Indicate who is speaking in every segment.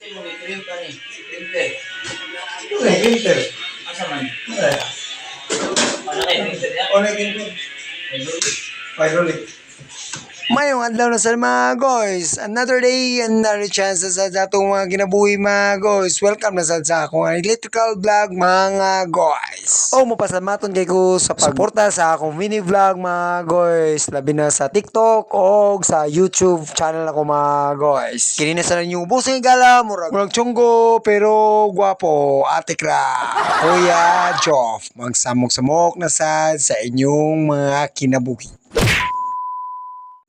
Speaker 1: Mo ni trim ka ni. Printer.
Speaker 2: Ito na, printer.
Speaker 1: Asa man?
Speaker 2: Wala.
Speaker 1: Ano kay printer ya?
Speaker 2: O na printer.
Speaker 1: Ay, duli.
Speaker 2: Hydraulic. Mayong adlaw na sa mga guys. Another day, another chance sa atong mga ginabuhi mga guys. Welcome na sa akong electrical vlog mga guys. O mapasamaton kay ko sa pagsuporta sa akong mini vlog mga guys. Labi na sa TikTok o sa YouTube channel ako mga guys. Kini na sa ninyo busing gala, murag chunggo pero guwapo, ate kra. Kuya Joff, magsamok-samok na sa inyong mga kinabuhi.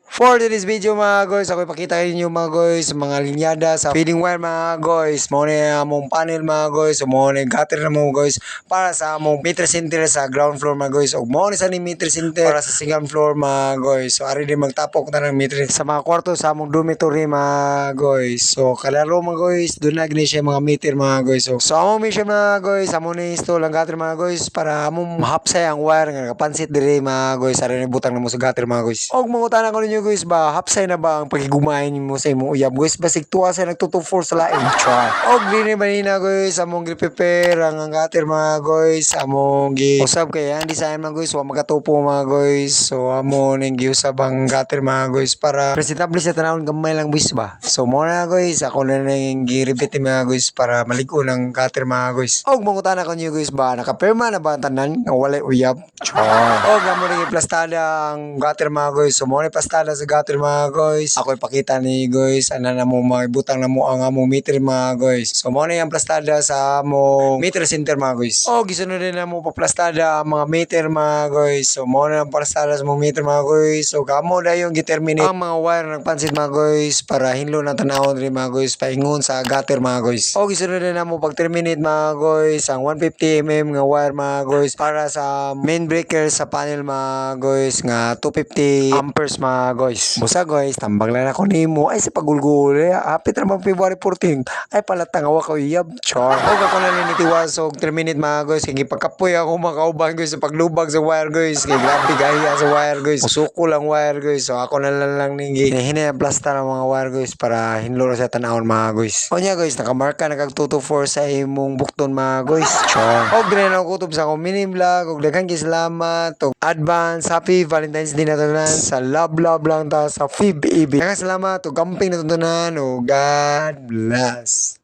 Speaker 2: For today's video mga guys, ako ipakita inyo mga guys, mga linyada sa feeding wire mga guys. Mao ni among panel mga guys, mao ni gutter na mo guys para sa among meter center sa ground floor mga guys. Ug mao ni sa ni meter center para sa second floor mga guys. So ari din magtapok ta ng meter sa mga kwarto sa among dormitory mga guys. So kalaro mga guys, doon na gini siya mga meter mga guys. So among mission mga guys, among ni install ang gutter mga guys para among mahapsay ang wire nga kapansit diri mga guys. Ari ni butang na mo sa gutter mga guys. Og mangutana ko ninyo guys ba, hapsay na ba ang pagigumahin mo sa imong uyab guys? Basig tuwa sa nagtutufor sa lain. Char. Og dini manina guys, among gi-prepare ang gutter mga guys, among gi-usab kay ang design mga guys, wa magatupo mga guys. So among ning giusab ang gutter mga guys para presentable sa tanawon gamay lang guys ba. So mo na guys, ako na ning gi-repeat mga guys para maligo ng gutter mga guys. Og mangutana ko niyo guys ba, nakapirma na ba ang tanan nga walay uyab? Char. Og amo ning iplastada ang gutter mga guys. So mo ni plastada sa gutter mga guys. Ako ipakita ni guys ana na mo maibutang na mo ang among meter mga guys. So mo na yung plastada sa among meter center mga guys. O gisunod din na mo paplastada ang mga meter mga guys. So mo na ang plastada sa mga meter mga guys. So kamo na yung giterminate ang mga wire nagpansit mga guys para hinlo na tanawon rin mga guys paingon sa gutter mga guys. O gisunod din na mo pag terminate mga guys ang 150 mm nga wire mga guys para sa main breaker sa panel mga guys nga 250 amperes mga guys. Busa guys, tambang lang ako nimo ay sa pagulgul. Hapit naman February 14. Ay pala tangawa ko iyab. Char. O ako na linitiwas og 3 minute mga guys. Kaya pagkapoy ako makauban guys sa paglubag sa wire guys. Kaya grabe gahiya sa wire guys. Usuko lang wire guys. So ako na lang ningi. Hinaplasta ng mga wire guys para hinlo sa tanawon mga guys. O niya guys, nakamarka nagag224 sa imong bukton mga guys. Char. Og din na kutob sa akong mini vlog. Og daghang salamat. Og advance happy Valentine's Day na tanan sa love lang ta sa FIB EB. Salamat o gamping na tuntunan o God bless.